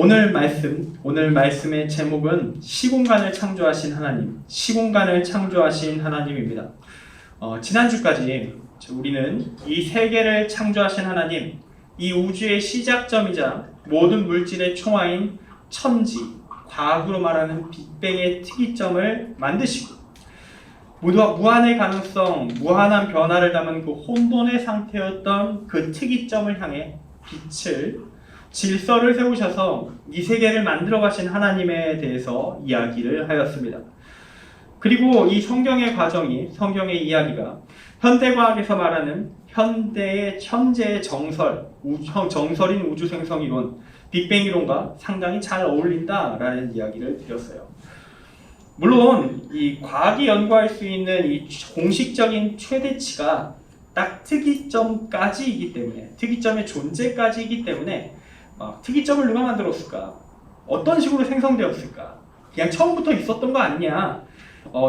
오늘 말씀의 제목은 시공간을 창조하신 하나님, 시공간을 창조하신 하나님입니다. 지난주까지 우리는 이 세계를 창조하신 하나님, 이 우주의 시작점이자 모든 물질의 총화인 천지, 과학으로 말하는 빅뱅의 특이점을 만드시고 무한의 가능성, 무한한 변화를 담은 그 혼돈의 상태였던 그 특이점을 향해 빛을, 질서를 세우셔서 이 세계를 만들어 가신 하나님에 대해서 이야기를 하였습니다. 그리고 이 성경의 과정이, 성경의 이야기가 현대과학에서 말하는 현재의 정설인 우주 생성 이론, 빅뱅 이론과 상당히 잘 어울린다라는 이야기를 드렸어요. 물론 이 과학이 연구할 수 있는 이 공식적인 최대치가 딱 특이점까지이기 때문에, 특이점의 존재까지이기 때문에 특이점을 누가 만들었을까? 어떤 식으로 생성되었을까? 그냥 처음부터 있었던 거 아니냐?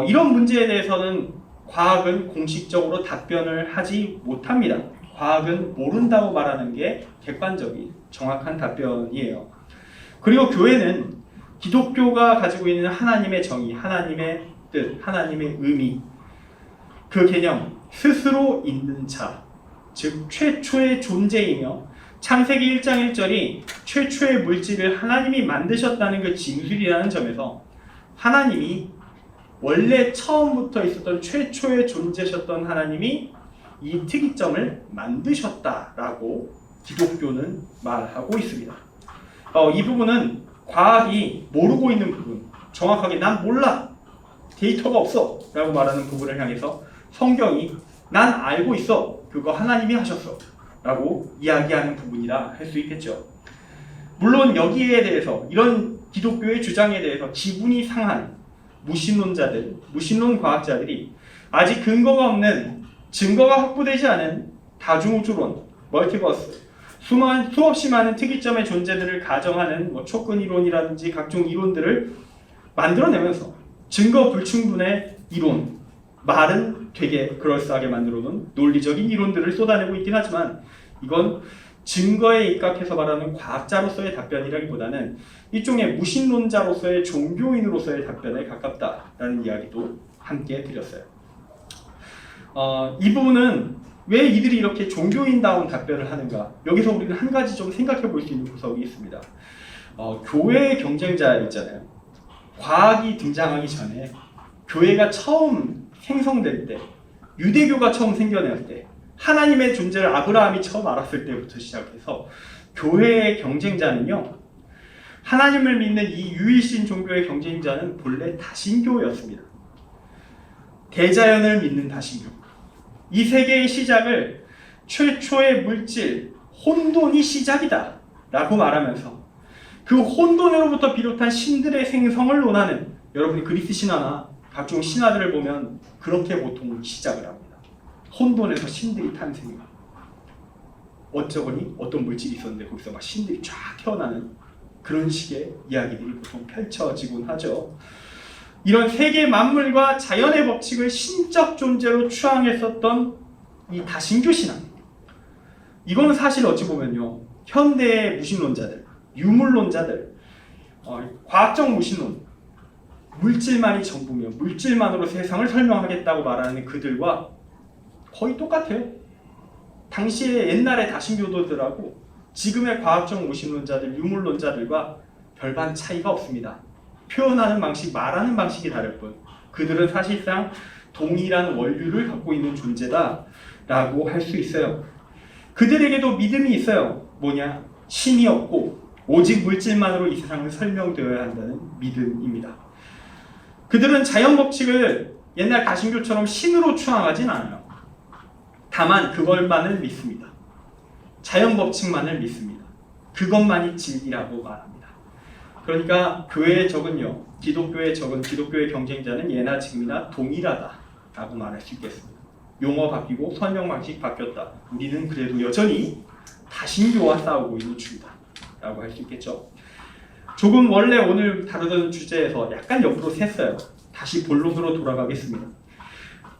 이런 문제에 대해서는 과학은 공식적으로 답변을 하지 못합니다. 과학은 모른다고 말하는 게 객관적인 정확한 답변이에요. 그리고 교회는 기독교가 가지고 있는 하나님의 정의, 하나님의 뜻, 하나님의 의미, 그 개념, 스스로 있는 자, 즉 최초의 존재이며 창세기 1장 1절이 최초의 물질을 하나님이 만드셨다는 그 진술이라는 점에서 하나님이 원래 처음부터 있었던 최초의 존재셨던 하나님이 이 특이점을 만드셨다라고 기독교는 말하고 있습니다. 이 부분은 과학이 모르고 있는 부분, 정확하게 난 몰라, 데이터가 없어 라고 말하는 부분을 향해서 성경이 난 알고 있어, 그거 하나님이 하셨어 라고 이야기하는 부분이라 할 수 있겠죠. 물론 여기에 대해서, 이런 기독교의 주장에 대해서 기분이 상한 무신론자들, 무신론 과학자들이 아직 근거가 없는, 증거가 확보되지 않은 다중우주론, 멀티버스, 수없이 많은 특이점의 존재들을 가정하는 촉근 이론이라든지 각종 이론들을 만들어내면서 증거 불충분의 이론, 말은 되게 그럴싸하게 만들어놓은 논리적인 이론들을 쏟아내고 있긴 하지만 이건 증거에 입각해서 말하는 과학자로서의 답변이라기보다는 일종의 무신론자로서의 종교인으로서의 답변에 가깝다라는 이야기도 함께 드렸어요. 이 부분은 왜 이들이 이렇게 종교인다운 답변을 하는가? 여기서 우리는 한 가지 좀 생각해 볼 수 있는 구석이 있습니다. 교회의 경쟁자 있잖아요. 과학이 등장하기 전에 교회가 처음 생성될 때, 유대교가 처음 생겨날 때, 하나님의 존재를 아브라함이 처음 알았을 때부터 시작해서 교회의 경쟁자는요, 하나님을 믿는 이 유일신 종교의 경쟁자는 본래 다신교였습니다. 대자연을 믿는 다신교. 이 세계의 시작을 최초의 물질, 혼돈이 시작이다 라고 말하면서 그 혼돈으로부터 비롯한 신들의 생성을 논하는, 여러분이 그리스 신화나 각종 신화들을 보면 그렇게 보통 시작을 합니다. 혼돈에서 신들이 탄생해요. 어쩌거니 어떤 물질이 있었는데 거기서 막 신들이 쫙 태어나는 그런 식의 이야기들이 보통 펼쳐지곤 하죠. 이런 세계 만물과 자연의 법칙을 신적 존재로 추앙했었던 이 다신교 신앙, 이거는 사실 어찌 보면요, 현대의 무신론자들, 유물론자들, 과학적 무신론, 물질만이 전부며 물질만으로 세상을 설명하겠다고 말하는 그들과 거의 똑같아요. 당시에 옛날의 다신교도들하고 지금의 과학적 무신론자들, 유물론자들과 별반 차이가 없습니다. 표현하는 방식, 말하는 방식이 다를 뿐 그들은 사실상 동일한 원류를 갖고 있는 존재다라고 할 수 있어요. 그들에게도 믿음이 있어요. 뭐냐? 신이 없고 오직 물질만으로 이 세상은 설명되어야 한다는 믿음입니다. 그들은 자연 법칙을 옛날 다신교처럼 신으로 추앙하진 않아요. 다만 그걸만을 믿습니다. 자연 법칙만을 믿습니다. 그것만이 진리라고 말합니다. 그러니까 교회의 적은요, 기독교의 적은, 기독교의 경쟁자는 예나 지금이나 동일하다라고 말할 수 있겠습니다. 용어 바뀌고 설명 방식 바뀌었다. 우리는 그래도 여전히 다신교와 싸우고 있는 중이다라고 할 수 있겠죠. 조금 원래 오늘 다루던 주제에서 약간 옆으로 샜어요. 다시 본론으로 돌아가겠습니다.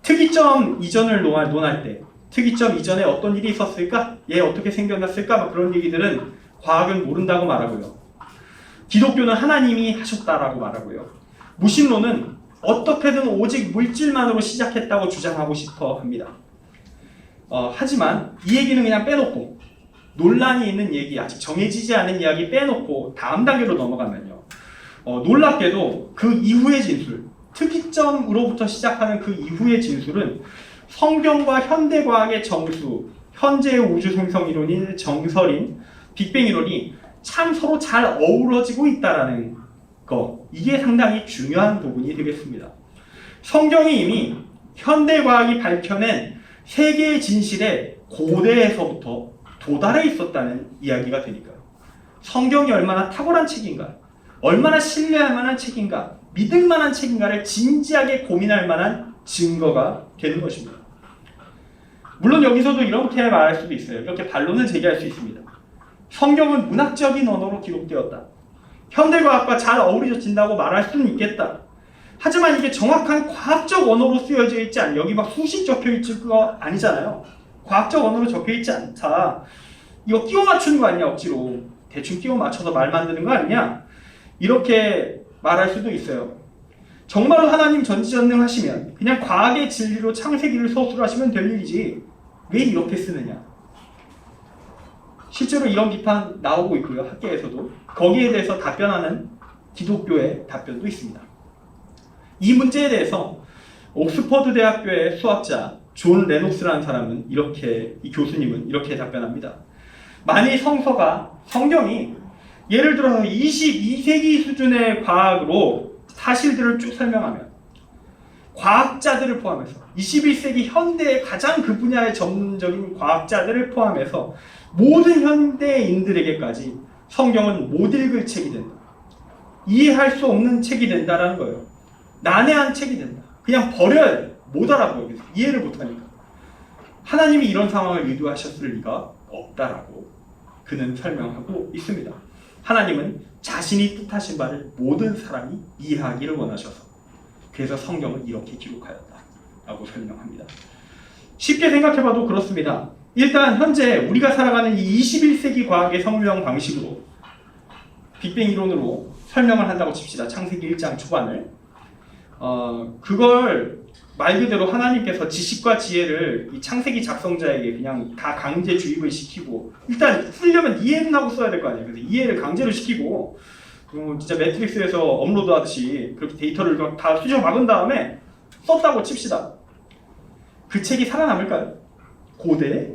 특이점 이전을 논할 때, 특이점 이전에 어떤 일이 있었을까? 얘 어떻게 생겨났을까? 그런 얘기들은 과학은 모른다고 말하고요. 기독교는 하나님이 하셨다라고 말하고요. 무신론은 어떻게든 오직 물질만으로 시작했다고 주장하고 싶어 합니다. 하지만 이 얘기는 그냥 빼놓고 논란이 있는 얘기, 아직 정해지지 않은 이야기 빼놓고 다음 단계로 넘어가면요. 놀랍게도 그 이후의 진술, 특이점으로부터 시작하는 그 이후의 진술은 성경과 현대과학의 정수, 현재의 우주 생성 이론인 정설인 빅뱅 이론이 참 서로 잘 어우러지고 있다라는 거, 이게 상당히 중요한 부분이 되겠습니다. 성경이 이미 현대과학이 밝혀낸 세계의 진실에 고대에서부터 도달해 있었다는 이야기가 되니까요. 성경이 얼마나 탁월한 책인가, 얼마나 신뢰할 만한 책인가, 믿을 만한 책인가를 진지하게 고민할 만한 증거가 되는 것입니다. 물론 여기서도 이렇게 말할 수도 있어요. 이렇게 반론을 제기할 수 있습니다. 성경은 문학적인 언어로 기록되었다. 현대과학과 잘 어우러진다고 말할 수는 있겠다. 하지만 이게 정확한 과학적 언어로 쓰여져 있지 않아요. 여기 막 수식 적혀 있을 거 아니잖아요. 과학적 언어로 적혀 있지 않다. 이거 끼워 맞추는 거 아니냐, 억지로. 대충 끼워 맞춰서 말 만드는 거 아니냐? 이렇게 말할 수도 있어요. 정말로 하나님 전지전능하시면 그냥 과학의 진리로 창세기를 서술하시면 될 일이지 왜 이렇게 쓰느냐? 실제로 이런 비판 나오고 있고요. 학계에서도. 거기에 대해서 답변하는 기독교의 답변도 있습니다. 이 문제에 대해서 옥스퍼드 대학교의 수학자 존 레녹스라는 사람은 이 교수님은 이렇게 답변합니다. 만일 성경이 예를 들어서 22세기 수준의 과학으로 사실들을 쭉 설명하면 과학자들을 포함해서 21세기 현대의 가장 그 분야의 전문적인 과학자들을 포함해서 모든 현대인들에게까지 성경은 못 읽을 책이 된다. 이해할 수 없는 책이 된다라는 거예요. 난해한 책이 된다. 그냥 버려야 돼. 못 알아보여. 이해를 못하니까. 하나님이 이런 상황을 유도하셨을 리가 없다라고 그는 설명하고 있습니다. 하나님은 자신이 뜻하신 바를 모든 사람이 이해하기를 원하셔서 그래서 성경을 이렇게 기록하였다라고 설명합니다. 쉽게 생각해봐도 그렇습니다. 일단 현재 우리가 살아가는 이 21세기 과학의 설명 방식으로 빅뱅 이론으로 설명을 한다고 칩시다. 창세기 1장 초반을. 그걸 말 그대로 하나님께서 지식과 지혜를 이 창세기 작성자에게 그냥 다 강제 주입을 시키고, 일단 쓰려면 이해는 하고 써야 될 거 아니에요. 그래서 이해를 강제로 시키고 진짜 매트릭스에서 업로드 하듯이 그렇게 데이터를 다 수정 막은 다음에 썼다고 칩시다. 그 책이 살아남을까요? 고대에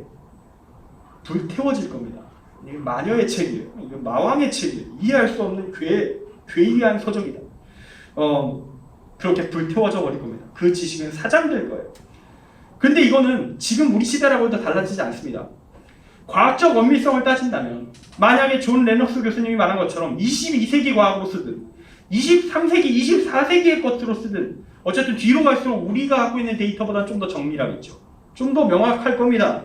불태워질 겁니다. 이게 마녀의 책이에요. 이거 마왕의 책이에요. 이해할 수 없는 괴이한 서적이다. 그렇게 불태워져 버릴 겁니다. 그 지식은 사장될 거예요. 근데 이거는 지금 우리 시대라고도 달라지지 않습니다. 과학적 엄밀성을 따진다면 만약에 존 레녹스 교수님이 말한 것처럼 22세기 과학으로 쓰든 23세기, 24세기의 것으로 쓰든 어쨌든 뒤로 갈수록 우리가 갖고 있는 데이터보다 좀 더 정밀하겠죠. 좀 더 명확할 겁니다.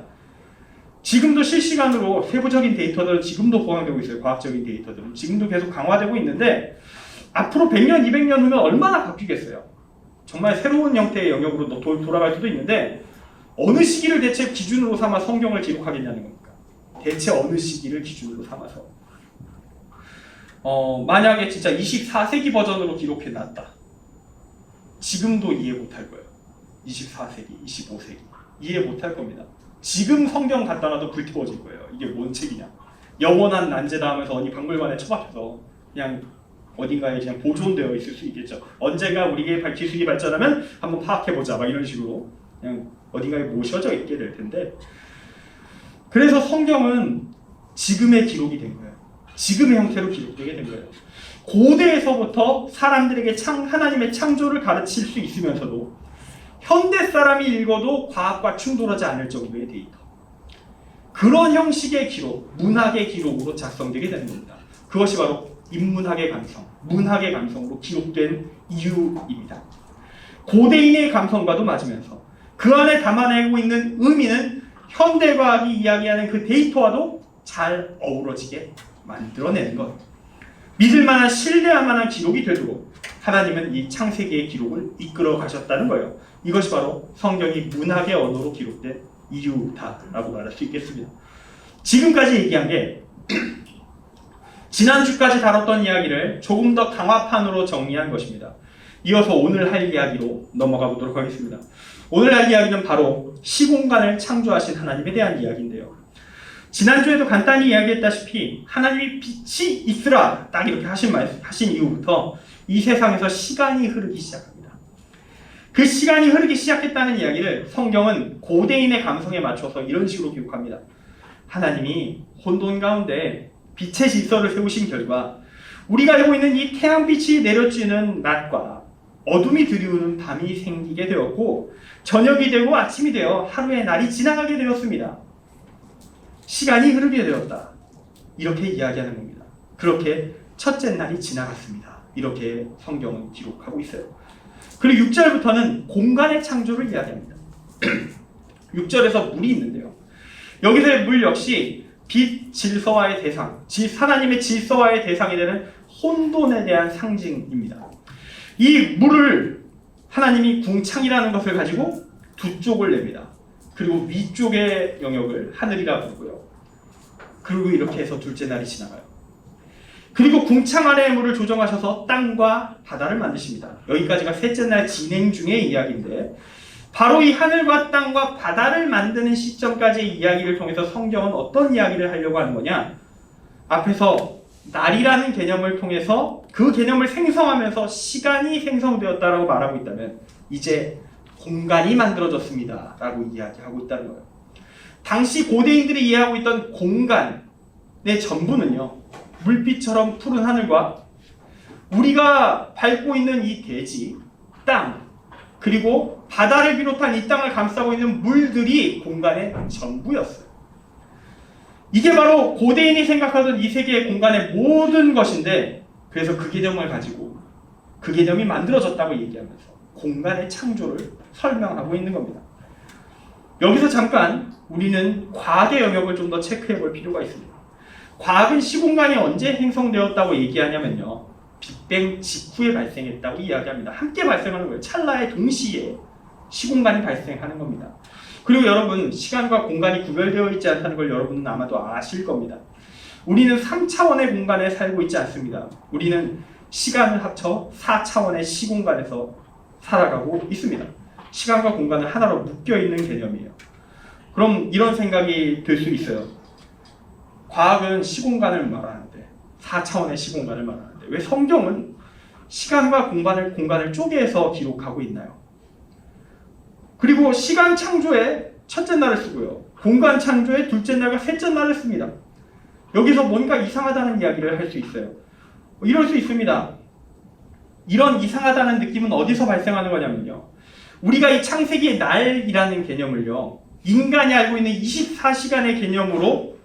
지금도 실시간으로 세부적인 데이터들은 지금도 보강되고 있어요. 과학적인 데이터들은 지금도 계속 강화되고 있는데 앞으로 100년, 200년 후면 얼마나 바뀌겠어요. 정말 새로운 형태의 영역으로 돌아갈 수도 있는데 어느 시기를 대체 기준으로 삼아 성경을 기록하겠냐는 겁니까? 대체 어느 시기를 기준으로 삼아서 만약에 진짜 24세기 버전으로 기록해놨다. 지금도 이해 못할 거예요. 24세기, 25세기 이해 못할 겁니다. 지금 성경 갖다 놔도 불태워질 거예요. 이게 뭔 책이냐. 영원한 난제다 하면서 어디 박물관에 처박혀서 그냥 어딘가에 그냥 보존되어 있을 수 있겠죠. 언젠가 우리에게 기술이 발전하면 한번 파악해보자 막 이런 식으로 그냥 어딘가에 모셔져 있게 될 텐데, 그래서 성경은 지금의 기록이 된 거예요. 지금의 형태로 기록되게 된 거예요. 고대에서부터 사람들에게 하나님의 창조를 가르칠 수 있으면서도 현대 사람이 읽어도 과학과 충돌하지 않을 정도의 데이터, 그런 형식의 기록, 문학의 기록으로 작성되게 되는 겁니다. 그것이 바로 인문학의 감성, 문학의 감성으로 기록된 이유입니다. 고대인의 감성과도 맞으면서 그 안에 담아내고 있는 의미는 현대과학이 이야기하는 그 데이터와도 잘 어우러지게 만들어내는 것. 믿을 만한, 신뢰할 만한 기록이 되도록 하나님은 이 창세기의 기록을 이끌어 가셨다는 거예요. 이것이 바로 성경이 문학의 언어로 기록된 이유다라고 말할 수 있겠습니다. 지금까지 얘기한 게 지난주까지 다뤘던 이야기를 조금 더 강화판으로 정리한 것입니다. 이어서 오늘 할 이야기로 넘어가 보도록 하겠습니다. 오늘 할 이야기는 바로 시공간을 창조하신 하나님에 대한 이야기인데요. 지난주에도 간단히 이야기했다시피 하나님이 빛이 있으라 딱 이렇게 하신 이후부터 이 세상에서 시간이 흐르기 시작합니다. 그 시간이 흐르기 시작했다는 이야기를 성경은 고대인의 감성에 맞춰서 이런 식으로 기록합니다. 하나님이 혼돈 가운데 빛의 질서를 세우신 결과 우리가 알고 있는 이 태양빛이 내려지는 낮과 어둠이 들이우는 밤이 생기게 되었고 저녁이 되고 아침이 되어 하루의 날이 지나가게 되었습니다. 시간이 흐르게 되었다. 이렇게 이야기하는 겁니다. 그렇게 첫째 날이 지나갔습니다. 이렇게 성경은 기록하고 있어요. 그리고 6절부터는 공간의 창조를 이야기합니다. 6절에서 물이 있는데요. 여기서의 물 역시 빛 질서와의 대상, 하나님의 질서와의 대상이 되는 혼돈에 대한 상징입니다. 이 물을 하나님이 궁창이라는 것을 가지고 두 쪽을 냅니다. 그리고 위쪽의 영역을 하늘이라 부르고요. 그리고 이렇게 해서 둘째 날이 지나가요. 그리고 궁창 아래의 물을 조정하셔서 땅과 바다를 만드십니다. 여기까지가 셋째 날 진행 중의 이야기인데 바로 이 하늘과 땅과 바다를 만드는 시점까지의 이야기를 통해서 성경은 어떤 이야기를 하려고 하는 거냐? 앞에서 날이라는 개념을 통해서 그 개념을 생성하면서 시간이 생성되었다라고 말하고 있다면 이제 공간이 만들어졌습니다 라고 이야기하고 있다는 거예요. 당시 고대인들이 이해하고 있던 공간의 전부는요, 물빛처럼 푸른 하늘과 우리가 밟고 있는 이 대지, 땅, 그리고 바다를 비롯한 이 땅을 감싸고 있는 물들이 공간의 전부였어요. 이게 바로 고대인이 생각하던 이 세계의 공간의 모든 것인데, 그래서 그 개념을 가지고 그 개념이 만들어졌다고 얘기하면서 공간의 창조를 설명하고 있는 겁니다. 여기서 잠깐 우리는 과학의 영역을 좀 더 체크해 볼 필요가 있습니다. 과학은 시공간이 언제 형성되었다고 얘기하냐면요, 빅뱅 직후에 발생했다고 이야기합니다. 함께 발생하는 거예요. 찰나의 동시에 시공간이 발생하는 겁니다. 그리고 여러분, 시간과 공간이 구별되어 있지 않다는 걸 여러분은 아마도 아실 겁니다. 우리는 3차원의 공간에 살고 있지 않습니다. 우리는 시간을 합쳐 4차원의 시공간에서 살아가고 있습니다. 시간과 공간은 하나로 묶여있는 개념이에요. 그럼 이런 생각이 들 수 있어요. 과학은 시공간을 말하는데, 4차원의 시공간을 말하는데 왜 성경은 시간과 공간을 쪼개서 기록하고 있나요? 그리고 시간 창조에 첫째 날을 쓰고요, 공간 창조에 둘째 날과 셋째 날을 씁니다. 여기서 뭔가 이상하다는 이야기를 할 수 있어요. 이럴 수 있습니다. 이런 이상하다는 느낌은 어디서 발생하는 거냐면요, 우리가 이 창세기의 날이라는 개념을요, 인간이 알고 있는 24시간의 개념으로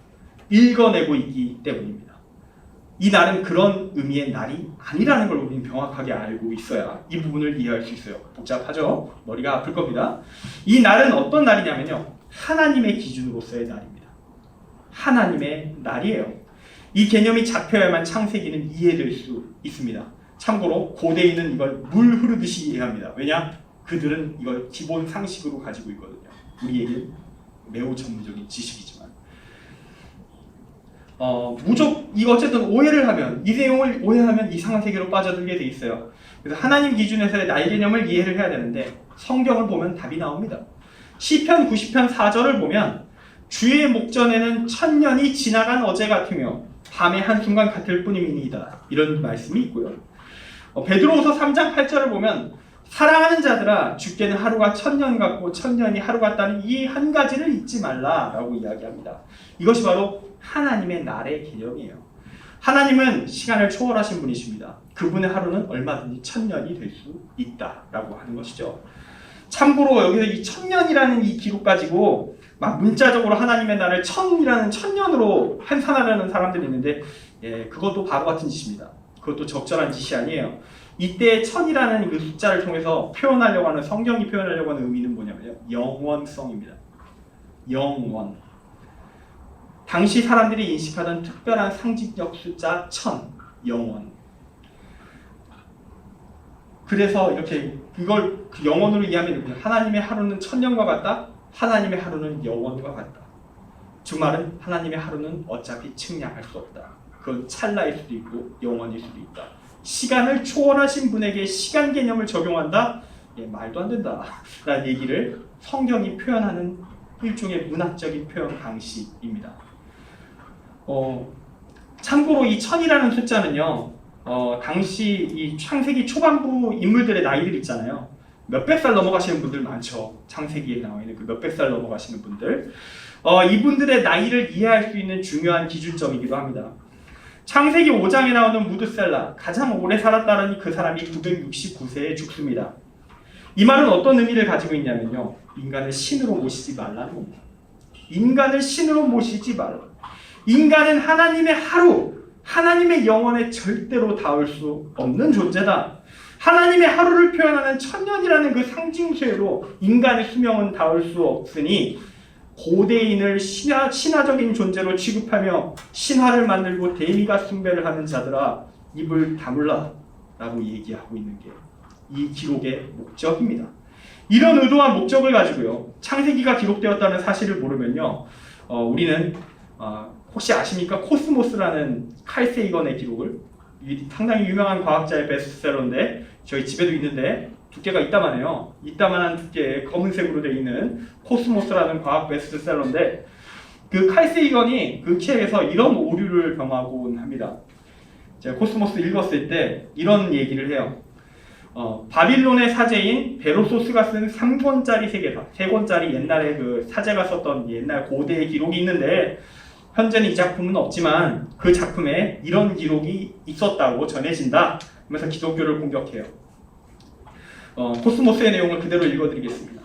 읽어내고 있기 때문입니다. 이 날은 그런 의미의 날이 아니라는 걸 우리는 명확하게 알고 있어야 이 부분을 이해할 수 있어요. 복잡하죠? 머리가 아플 겁니다. 이 날은 어떤 날이냐면요, 하나님의 기준으로서의 날입니다. 하나님의 날이에요. 이 개념이 잡혀야만 창세기는 이해될 수 있습니다. 참고로 고대인은 이걸 물 흐르듯이 이해합니다. 왜냐? 그들은 이걸 기본 상식으로 가지고 있거든요. 우리에게 매우 전문적인 지식이지만 이거 어쨌든 오해를 하면, 이 내용을 오해하면 이상한 세계로 빠져들게 돼 있어요. 그래서 하나님 기준에서의 날 개념을 이해를 해야 되는데 성경을 보면 답이 나옵니다. 시편 90편 4절을 보면 주의 목전에는 천년이 지나간 어제 같으며 밤의 한순간 같을 뿐이니이다, 이런 말씀이 있고요. 베드로후서 3장 8절을 보면 사랑하는 자들아, 주께는 하루가 천년 같고 천년이 하루 같다는 이 한 가지를 잊지 말라라고 이야기합니다. 이것이 바로 하나님의 날의 개념이에요. 하나님은 시간을 초월하신 분이십니다. 그분의 하루는 얼마든지 천년이 될 수 있다라고 하는 것이죠. 참고로 여기서 이 천년이라는 이 기록 가지고 막 문자적으로 하나님의 날을 천이라는 천년으로 환산하려는 사람들이 있는데, 그것도 바보 같은 짓입니다. 그것도 적절한 짓이 아니에요. 이때 천이라는 그 숫자를 통해서 표현하려고 하는, 성경이 표현하려고 하는 의미는 뭐냐면요, 영원성입니다. 영원. 당시 사람들이 인식하던 특별한 상징적 숫자 1000, 영원. 그래서 이렇게 이걸 그 영원으로 이해하면 하나님의 하루는 천년과 같다, 하나님의 하루는 영원과 같다. 주말은 하나님의 하루는 어차피 측량할 수 없다. 그건 찰나일 수도 있고 영원일 수도 있다. 시간을 초월하신 분에게 시간 개념을 적용한다? 말도 안 된다 라는 얘기를 성경이 표현하는 일종의 문학적인 표현 방식입니다. 참고로 이 1000이라는 숫자는요, 당시 이 창세기 초반부 인물들의 나이들 있잖아요. 몇백 살 넘어가시는 분들 많죠. 창세기에 나와 있는 그 몇백 살 넘어가시는 분들. 이분들의 나이를 이해할 수 있는 중요한 기준점이기도 합니다. 창세기 5장에 나오는 무드셀라, 가장 오래 살았다는 그 사람이 969세에 죽습니다. 이 말은 어떤 의미를 가지고 있냐면요, 인간을 신으로 모시지 말라는 겁니다. 인간을 신으로 모시지 말라. 인간은 하나님의 하루, 하나님의 영혼에 절대로 닿을 수 없는 존재다. 하나님의 하루를 표현하는 1000년이라는 그 상징쇠로 인간의 수명은 닿을 수 없으니 고대인을 신화적인 존재로 취급하며 신화를 만들고 대미가 숭배를 하는 자들아, 입을 다물라 라고 얘기하고 있는 게 이 기록의 목적입니다. 이런 의도와 목적을 가지고요, 창세기가 기록되었다는 사실을 모르면요, 우리는 혹시 아십니까? 코스모스라는 칼 세이건의 기록을, 상당히 유명한 과학자의 베스트셀러인데 저희 집에도 있는데 두께가 이따만해요. 이따만한 두께의 검은색으로 되어 있는 코스모스라는 과학 베스트셀러인데, 그 칼 세이건이 그 책에서 이런 오류를 경하곤 합니다. 제가 코스모스 읽었을 때 이런 얘기를 해요. 바빌론의 사제인 베로소스가 쓴 3권짜리 세계사, 3권짜리 옛날에 그 사제가 썼던 옛날 고대의 기록이 있는데, 현재는 이 작품은 없지만 그 작품에 이런 기록이 있었다고 전해진다 하면서 기독교를 공격해요. 코스모스의 내용을 그대로 읽어드리겠습니다.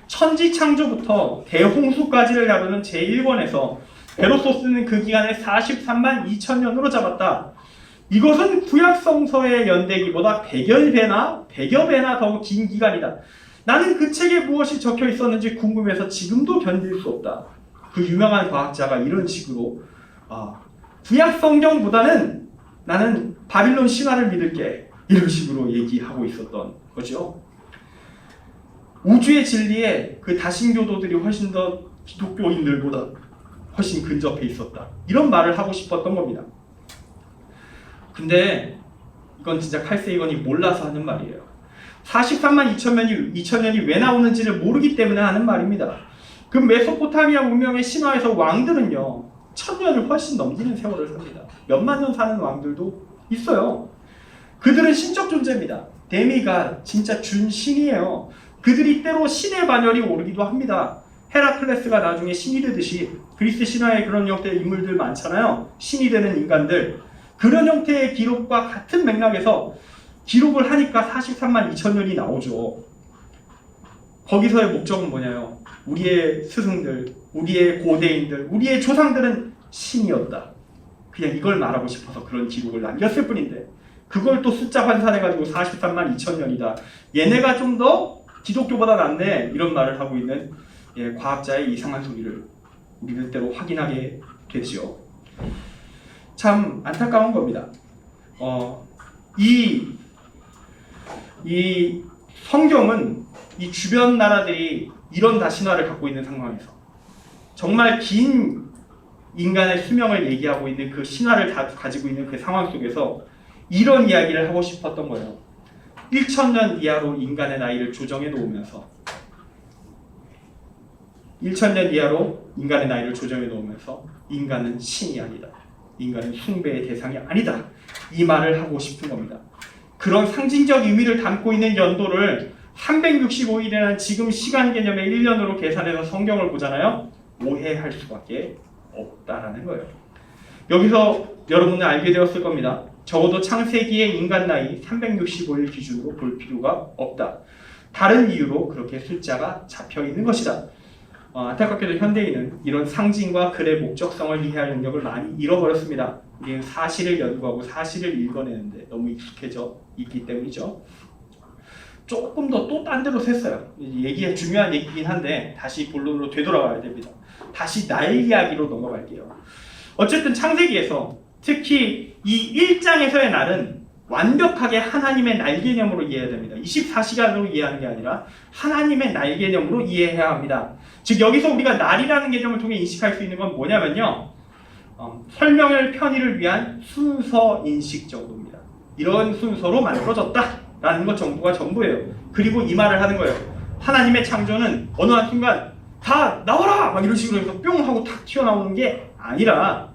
천지창조부터 대홍수까지를 다루는 제1권에서 베로소스는 그 기간을 43만 2천 년으로 잡았다. 이것은 구약성서의 연대기보다 100여 배나 더 긴 기간이다. 나는 그 책에 무엇이 적혀 있었는지 궁금해서 지금도 견딜 수 없다. 그 유명한 과학자가 이런 식으로 구약성경보다는 나는 바빌론 신화를 믿을게, 이런 식으로 얘기하고 있었던 거죠. 우주의 진리에 그 다신교도들이 훨씬 더 기독교인들보다 훨씬 근접해 있었다, 이런 말을 하고 싶었던 겁니다. 근데 이건 진짜 칼 세이건이 몰라서 하는 말이에요. 43만 2천 년이 왜 나오는지를 모르기 때문에 하는 말입니다. 그 메소포타미아 문명의 신화에서 왕들은요, 1000년을 훨씬 넘기는 세월을 삽니다. 몇만 년 사는 왕들도 있어요. 그들은 신적 존재입니다. 데미가 진짜 준신이에요. 그들이 때로 신의 반열이 오르기도 합니다. 헤라클레스가 나중에 신이 되듯이 그리스 신화에 그런 형태의 인물들 많잖아요. 신이 되는 인간들. 그런 형태의 기록과 같은 맥락에서 기록을 하니까 43만 2천 년이 나오죠. 거기서의 목적은 뭐냐요? 우리의 스승들, 우리의 고대인들, 우리의 조상들은 신이었다. 그냥 이걸 말하고 싶어서 그런 기록을 남겼을 뿐인데, 그걸 또 숫자 환산해가지고 43만 2천 년이다. 얘네가 좀 더 기독교보다 낫네, 이런 말을 하고 있는 과학자의 이상한 소리를 우리는 때로 확인하게 되죠. 참 안타까운 겁니다. 이 성경은 이 주변 나라들이 이런 다신화를 갖고 있는 상황에서 정말 긴 인간의 수명을 얘기하고 있는 그 신화를 가지고 있는 그 상황 속에서 이런 이야기를 하고 싶었던 거예요. 1000년 이하로 인간의 나이를 조정해 놓으면서 1000년 이하로 인간의 나이를 조정해 놓으면서 인간은 신이 아니다, 인간은 숭배의 대상이 아니다, 이 말을 하고 싶은 겁니다. 그런 상징적 의미를 담고 있는 연도를 365일이라는 지금 시간 개념의 1년으로 계산해서 성경을 보잖아요. 오해할 수밖에 없다라는 거예요. 여기서 여러분은 알게 되었을 겁니다. 적어도 창세기의 인간 나이 365일 기준으로 볼 필요가 없다. 다른 이유로 그렇게 숫자가 잡혀 있는 것이다. 안타깝게도 현대인은 이런 상징과 글의 목적성을 이해할 능력을 많이 잃어버렸습니다. 우리는 사실을 연구하고 사실을 읽어내는데 너무 익숙해져 있기 때문이죠. 조금 더 또 딴 데로 샜어요. 얘기가 중요한 얘기긴 한데 다시 본론으로 되돌아가야 됩니다. 다시 날 이야기로 넘어갈게요. 어쨌든 창세기에서 특히 이 1장에서의 날은 완벽하게 하나님의 날 개념으로 이해해야 됩니다. 24시간으로 이해하는 게 아니라 하나님의 날 개념으로 이해해야 합니다. 즉 여기서 우리가 날이라는 개념을 통해 인식할 수 있는 건 뭐냐면요, 설명의 편의를 위한 순서 인식 정도입니다. 이런 순서로 만들어졌다라는 것 정도가 전부예요. 그리고 이 말을 하는 거예요. 하나님의 창조는 어느 한순간 다 나와라! 막 이런 식으로 해서 뿅 하고 탁 튀어나오는 게 아니라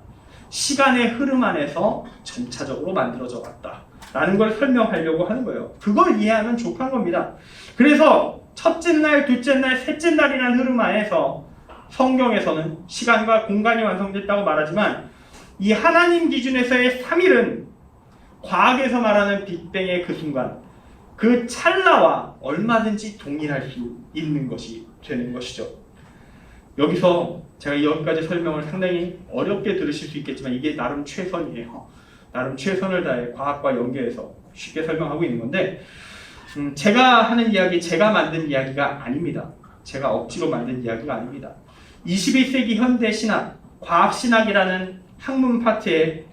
시간의 흐름 안에서 점차적으로 만들어져 왔다라는 걸 설명하려고 하는 거예요. 그걸 이해하면 족한 겁니다. 그래서 첫째 날, 둘째 날, 셋째 날이라는 흐름 안에서 성경에서는 시간과 공간이 완성됐다고 말하지만 이 하나님 기준에서의 3일은 과학에서 말하는 빅뱅의 그 순간, 그 찰나와 얼마든지 동일할 수 있는 것이 되는 것이죠. 여기서 제가 여기까지 설명을 상당히 어렵게 들으실 수 있겠지만 이게 나름 최선이에요. 나름 최선을 다해 과학과 연계해서 쉽게 설명하고 있는 건데 제가 하는 이야기, 제가 만든 이야기가 아닙니다. 제가 억지로 만든 이야기가 아닙니다. 21세기 현대 신학, 과학신학이라는 학문 파트의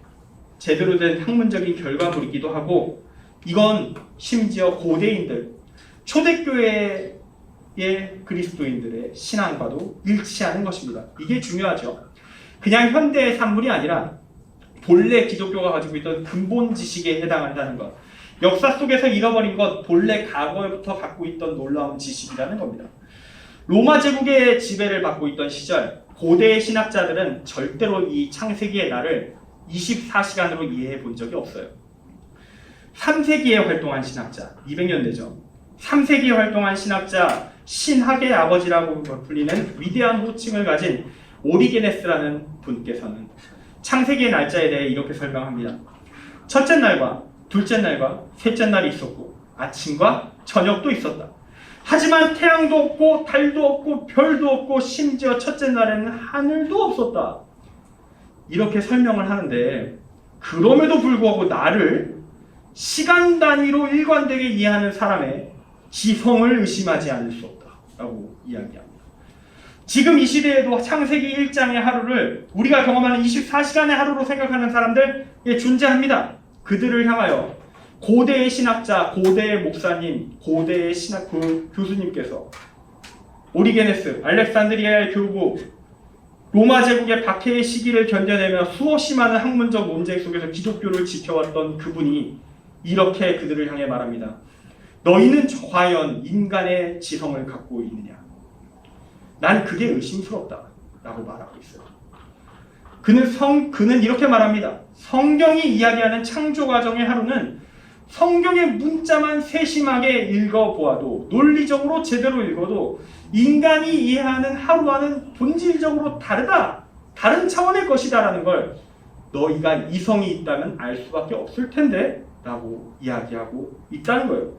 제대로 된 학문적인 결과물이기도 하고 이건 심지어 고대인들, 초대교회의 그리스도인들의 신앙과도 일치하는 것입니다. 이게 중요하죠. 그냥 현대의 산물이 아니라 본래 기독교가 가지고 있던 근본 지식에 해당한다는 것. 역사 속에서 잃어버린 것, 본래 과거에부터 갖고 있던 놀라운 지식이라는 겁니다. 로마 제국의 지배를 받고 있던 시절 고대의 신학자들은 절대로 이 창세기의 날을 24시간으로 이해해 본 적이 없어요. 3세기에 활동한 신학자, 200년대죠. 3세기에 활동한 신학자, 신학의 아버지라고 불리는 위대한 호칭을 가진 오리게네스라는 분께서는 창세기의 날짜에 대해 이렇게 설명합니다. 첫째 날과 둘째 날과 셋째 날이 있었고 아침과 저녁도 있었다. 하지만 태양도 없고 달도 없고 별도 없고 심지어 첫째 날에는 하늘도 없었다. 이렇게 설명을 하는데 그럼에도 불구하고 나를 시간 단위로 일관되게 이해하는 사람의 지성을 의심하지 않을 수 없다라고 이야기합니다. 지금 이 시대에도 창세기 1장의 하루를 우리가 경험하는 24시간의 하루로 생각하는 사람들이 존재합니다. 그들을 향하여 고대의 신학자, 고대의 목사님, 고대의 신학 교수님께서 오리게네스, 알렉산드리아의 교부, 로마 제국의 박해의 시기를 견뎌내며 수없이 많은 학문적 논쟁 속에서 기독교를 지켜왔던 그분이 이렇게 그들을 향해 말합니다. 너희는 과연 인간의 지성을 갖고 있느냐? 난 그게 의심스럽다 라고 말하고 있어요. 그는 이렇게 말합니다. 성경이 이야기하는 창조 과정의 하루는 성경의 문자만 세심하게 읽어보아도 논리적으로 제대로 읽어도 인간이 이해하는 하루와는 본질적으로 다르다. 다른 차원의 것이다 라는 걸 너희가 이성이 있다면 알 수밖에 없을 텐데 라고 이야기하고 있다는 거예요.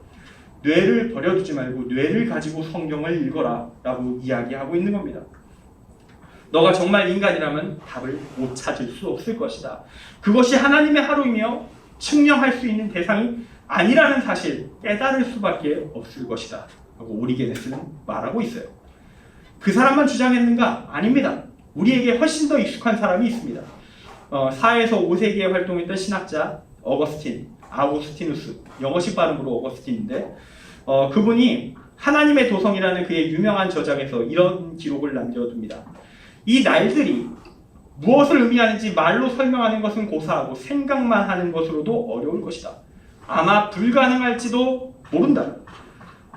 뇌를 버려두지 말고 뇌를 가지고 성경을 읽어라 라고 이야기하고 있는 겁니다. 너가 정말 인간이라면 답을 못 찾을 수 없을 것이다. 그것이 하나님의 하루이며 측량할 수 있는 대상이 아니라는 사실 깨달을 수밖에 없을 것이다 라고 오리게네스는 말하고 있어요. 그 사람만 주장했는가? 아닙니다. 우리에게 훨씬 더 익숙한 사람이 있습니다. 4에서 5세기에 활동했던 신학자 아우구스티누스, 영어식 발음으로 어거스틴인데 그분이 하나님의 도성이라는 그의 유명한 저작에서 이런 기록을 남겨둡니다. 이 날들이 무엇을 의미하는지 말로 설명하는 것은 고사하고 생각만 하는 것으로도 어려울 것이다. 아마 불가능할지도 모른다.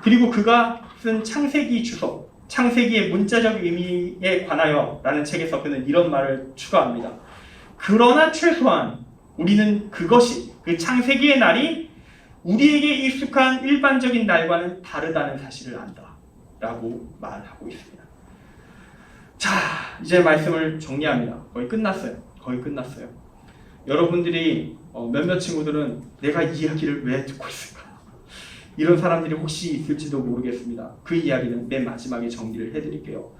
그리고 그가 쓴 창세기 주석, 창세기의 문자적 의미에 관하여 라는 책에서 그는 이런 말을 추가합니다. 그러나 최소한 우리는 그것이 그 창세기의 날이 우리에게 익숙한 일반적인 날과는 다르다는 사실을 안다 라고 말하고 있습니다. 자, 이제 말씀을 정리합니다. 거의 끝났어요. 여러분들이 몇몇 친구들은 내가 이 이야기를 왜 듣고 있을까? 이런 사람들이 혹시 있을지도 모르겠습니다. 그 이야기는 맨 마지막에 정리를 해드릴게요.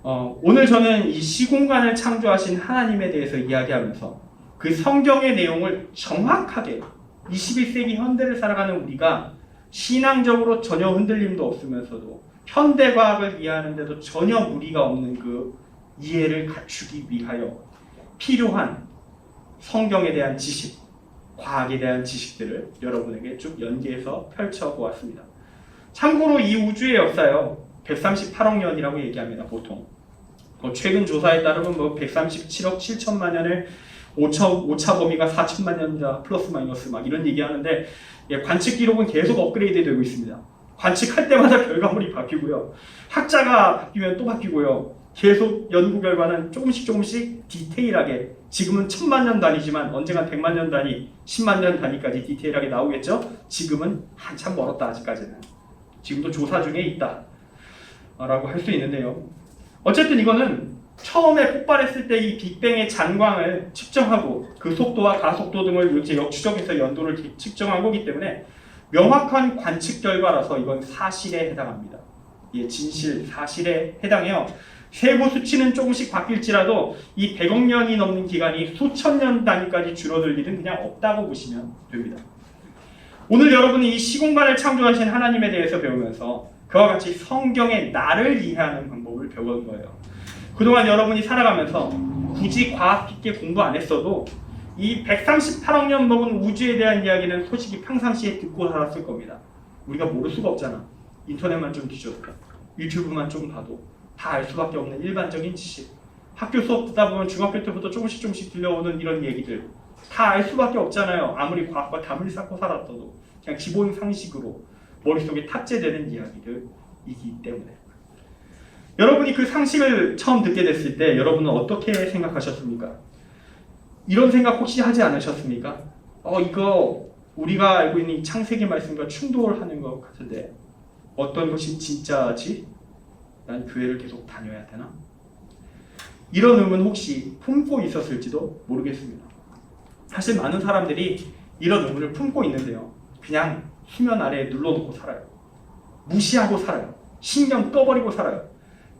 오늘 저는 이 시공간을 창조하신 하나님에 대해서 이야기하면서 그 성경의 내용을 정확하게 21세기 현대를 살아가는 우리가 신앙적으로 전혀 흔들림도 없으면서도 현대과학을 이해하는데도 전혀 무리가 없는 그 이해를 갖추기 위하여 필요한 성경에 대한 지식, 과학에 대한 지식들을 여러분에게 쭉 연계해서 최근 조사에 따르면 137억 7천만 년의 오차 범위가 4천만 년이다 플러스 마이너스 막 이런 얘기하는데 관측 기록은 계속 업그레이드 되고 있습니다. 관측할 때마다 결과물이 바뀌고요. 학자가 바뀌면 또 바뀌고요. 계속 연구 결과는 조금씩 디테일하게 지금은 1000만 년 단위지만 언젠간 100만 년 단위, 10만 년 단위까지 디테일하게 나오겠죠. 지금은 한참 멀었다. 아직까지는. 지금도 조사 중에 있다 라고 할 수 있는데요. 어쨌든 이거는 처음에 폭발했을 때 이 빅뱅의 잔광을 측정하고 그 속도와 가속도 등을 이렇게 역추적해서 연도를 측정한 거기 때문에 명확한 관측 결과라서 이건 사실에 해당합니다. 예, 진실, 사실에 해당해요. 세부 수치는 조금씩 바뀔지라도 이 100억 년이 넘는 기간이 수천 년 단위까지 줄어들 일은 그냥 없다고 보시면 됩니다. 오늘 여러분이 이 시공간을 창조하신 하나님에 대해서 배우면서 그와 같이 성경의 나를 이해하는 방법을 배운 거예요. 그동안 여러분이 살아가면서 굳이 과학 깊게 공부 안 했어도 이 138억 년 먹은 우주에 대한 이야기는 솔직히 평상시에 듣고 살았을 겁니다. 우리가 모를 수가 없잖아. 인터넷만 좀 뒤져도, 유튜브만 좀 봐도 다 알 수밖에 없는 일반적인 지식. 학교 수업 듣다 보면 중학교 때부터 조금씩 들려오는 이런 얘기들 다 알 수밖에 없잖아요. 아무리 과학과 담을 쌓고 살았어도 그냥 기본 상식으로 머릿속에 탑재되는 이야기들이기 때문에. 여러분이 그 상식을 처음 듣게 됐을 때 여러분은 어떻게 생각하셨습니까? 이런 생각 혹시 하지 않으셨습니까? 이거 우리가 알고 있는 이 창세기 말씀과 충돌하는 것 같은데 어떤 것이 진짜지? 난 교회를 계속 다녀야 되나? 이런 의문 혹시 품고 있었을지도 모르겠습니다. 사실 많은 사람들이 이런 의문을 품고 있는데요. 그냥 수면 아래에 눌러놓고 살아요. 무시하고 살아요. 신경 꺼버리고 살아요.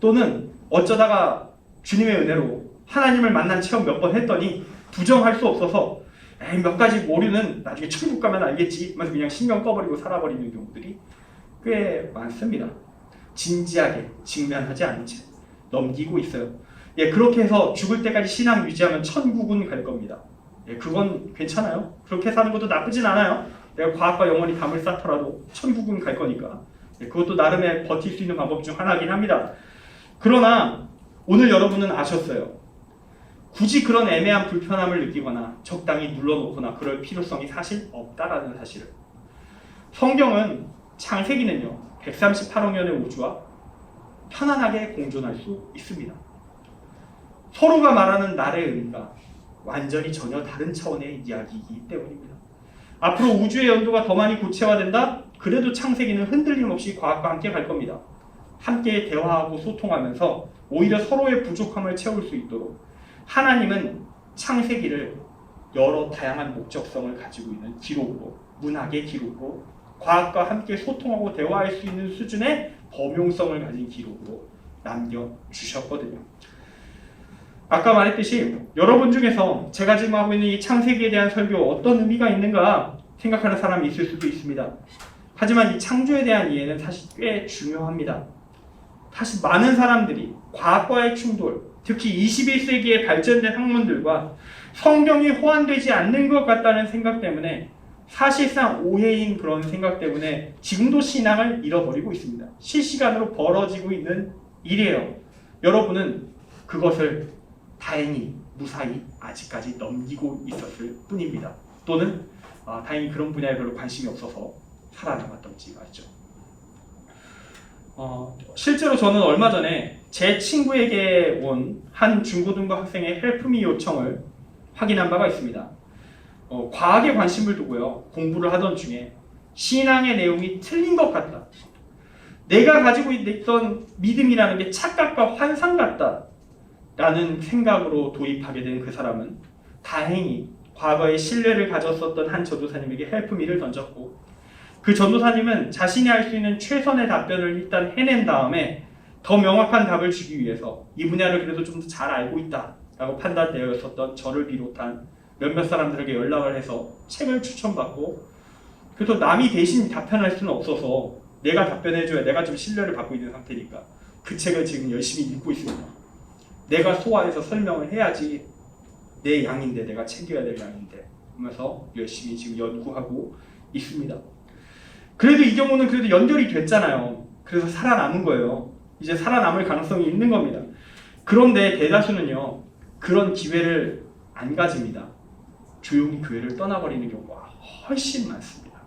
또는 어쩌다가 주님의 은혜로 하나님을 만난 체험 몇 번 했더니 부정할 수 없어서 몇 가지 오류는 나중에 천국 가면 알겠지 하면서 그냥 신경 꺼버리고 살아버리는 경우들이 꽤 많습니다. 진지하게 직면하지 않은 채 넘기고 있어요. 그렇게 해서 죽을 때까지 신앙 유지하면 천국은 갈 겁니다. 그건 괜찮아요. 그렇게 사는 것도 나쁘진 않아요. 내가 과학과 영원히 담을 쌓더라도 천국은 갈 거니까. 그것도 나름의 버틸 수 있는 방법 중 하나긴 합니다. 그러나 오늘 여러분은 아셨어요. 굳이 그런 애매한 불편함을 느끼거나 적당히 눌러놓거나 그럴 필요성이 사실 없다라는 사실을. 성경은 창세기는요 138억 년의 우주와 편안하게 공존할 수 있습니다. 서로가 말하는 날의 의미가 완전히 전혀 다른 차원의 이야기이기 때문입니다. 앞으로 우주의 연도가 더 많이 구체화된다? 그래도 창세기는 흔들림 없이 과학과 함께 갈 겁니다. 함께 대화하고 소통하면서 오히려 서로의 부족함을 채울 수 있도록 하나님은 창세기를 여러 다양한 목적성을 가지고 있는 기록으로, 문학의 기록으로, 과학과 함께 소통하고 대화할 수 있는 수준의 범용성을 가진 기록으로 남겨주셨거든요. 아까 말했듯이 여러분 중에서 제가 지금 하고 있는 이 창세기에 대한 설교 어떤 의미가 있는가 생각하는 사람이 있을 수도 있습니다. 하지만 이 창조에 대한 이해는 사실 꽤 중요합니다. 사실 많은 사람들이 과학과의 충돌, 특히 21세기에 발전된 학문들과 성경이 호환되지 않는 것 같다는 생각 때문에 사실상 오해인 그런 생각 때문에 지금도 신앙을 잃어버리고 있습니다. 실시간으로 벌어지고 있는 일이에요. 여러분은 그것을 다행히 무사히 아직까지 넘기고 있었을 뿐입니다. 또는 다행히 그런 분야에 별로 관심이 없어서 살아남았던지 말이죠. 실제로 저는 얼마 전에 제 친구에게 온 한 중고등부 학생의 헬프미 요청을 확인한 바가 있습니다. 과학에 관심을 두고요. 공부를 하던 중에 신앙의 내용이 틀린 것 같다. 내가 가지고 있던 믿음이라는 게 착각과 환상 같다. 라는 생각으로 도입하게 된 그 사람은 다행히 과거에 신뢰를 가졌었던 한 전도사님에게 헬프미를 던졌고 그 전도사님은 자신이 할 수 있는 최선의 답변을 일단 해낸 다음에 더 명확한 답을 주기 위해서 이 분야를 그래도 좀 더 잘 알고 있다라고 판단되어 있었던 저를 비롯한 몇몇 사람들에게 연락을 해서 책을 추천받고 그래도 남이 대신 답변할 수는 없어서 내가 답변해줘야 내가 좀 신뢰를 받고 있는 상태니까 그 책을 지금 열심히 읽고 있습니다. 내가 소화해서 설명을 해야지 내 양인데 내가 챙겨야 될 양인데 하면서 열심히 지금 연구하고 있습니다. 그래도 이 경우는 그래도 연결이 됐잖아요. 그래서 살아남은 거예요. 이제 살아남을 가능성이 있는 겁니다. 그런데 대다수는요, 그런 기회를 안 가집니다. 조용히 교회를 떠나버리는 경우가 훨씬 많습니다.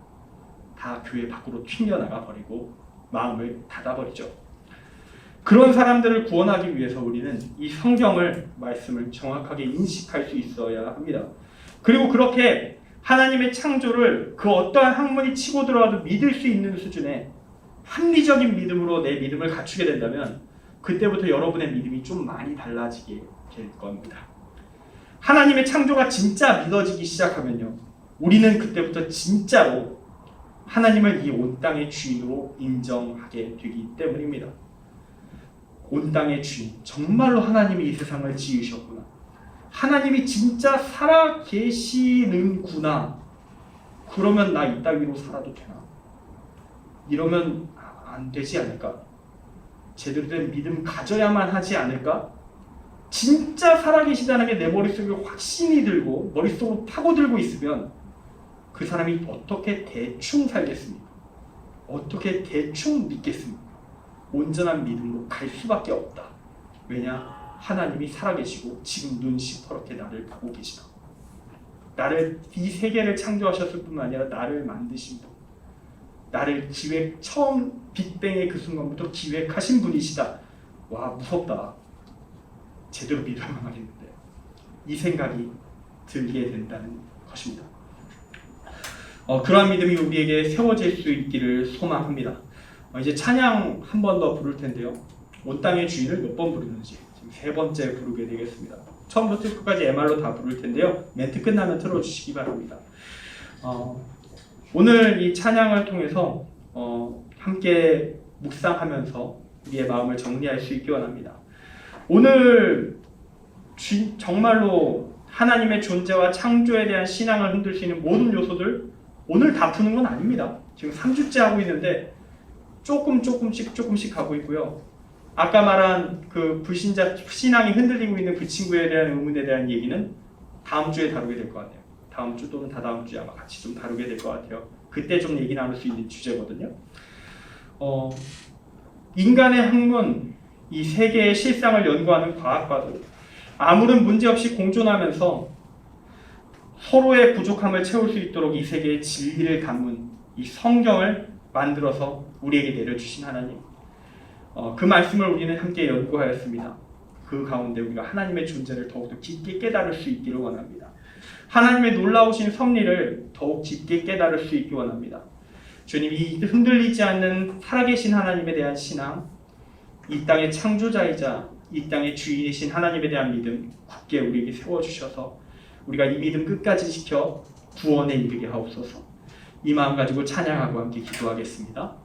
다 교회 밖으로 튕겨나가 버리고 마음을 닫아버리죠. 그런 사람들을 구원하기 위해서 우리는 이 성경을, 말씀을 정확하게 인식할 수 있어야 합니다. 그리고 그렇게 하나님의 창조를 그 어떠한 학문이 치고 들어와도 믿을 수 있는 수준의 합리적인 믿음으로 내 믿음을 갖추게 된다면 그때부터 여러분의 믿음이 좀 많이 달라지게 될 겁니다. 하나님의 창조가 진짜 믿어지기 시작하면요, 우리는 그때부터 진짜로 하나님을 이 온 땅의 주인으로 인정하게 되기 때문입니다. 온 땅의 주인, 정말로 하나님이 이 세상을 지으셨구나, 하나님이 진짜 살아 계시는구나, 그러면 나 이따위로 살아도 되나? 이러면 안 되지 않을까? 제대로 된 믿음 가져야만 하지 않을까? 진짜 살아계시다는 게 내 머릿속에 확신이 들고 머릿속으로 파고들고 있으면 그 사람이 어떻게 대충 살겠습니까? 어떻게 대충 믿겠습니까? 온전한 믿음으로 갈 수밖에 없다. 왜냐? 하나님이 살아계시고 지금 눈 시퍼렇게 나를 보고 계시다. 나를, 이 세계를 창조하셨을 뿐만 아니라 나를 만드신 분, 나를 처음 빅뱅의 그 순간부터 기획하신 분이시다. 와, 무섭다. 제대로 믿어야만 하겠는데, 이 생각이 들게 된다는 것입니다. 그러한 믿음이 우리에게 세워질 수 있기를 소망합니다. 이제 찬양 한 번 더 부를 텐데요, 온 땅의 주인을 몇 번 부르는지 지금 3번째 부르게 되겠습니다. 처음부터 끝까지 MR로 다 부를 텐데요, 멘트 끝나면 틀어주시기 바랍니다. 오늘 이 찬양을 통해서 함께 묵상하면서 우리의 마음을 정리할 수 있기 원합니다. 오늘 정말로 하나님의 존재와 창조에 대한 신앙을 흔들 수 있는 모든 요소들 오늘 다 푸는 건 아닙니다. 지금 3주째 하고 있는데 조금씩 하고 있고요. 아까 말한 그 불신자 신앙이 흔들리고 있는 그 친구에 대한 의문에 대한 얘기는 다음 주에 다루게 될 것 같아요. 다음 주 또는 다다음 주에 아마 같이 좀 다루게 될 것 같아요. 그때 좀 얘기 나눌 수 있는 주제거든요. 인간의 학문, 이 세계의 실상을 연구하는 과학과도 아무런 문제 없이 공존하면서 서로의 부족함을 채울 수 있도록 이 세계의 진리를 담은 이 성경을 만들어서 우리에게 내려주신 하나님, 그 말씀을 우리는 함께 연구하였습니다. 그 가운데 우리가 하나님의 존재를 더욱더 깊게 깨달을 수 있기를 원합니다. 하나님의 놀라우신 섭리를 더욱 깊게 깨달을 수 있기 원합니다. 주님, 이 흔들리지 않는 살아계신 하나님에 대한 신앙, 이 땅의 창조자이자 이 땅의 주인이신 하나님에 대한 믿음 굳게 우리에게 세워주셔서 우리가 이 믿음 끝까지 지켜 구원에 이르게 하옵소서. 이 마음 가지고 찬양하고 함께 기도하겠습니다.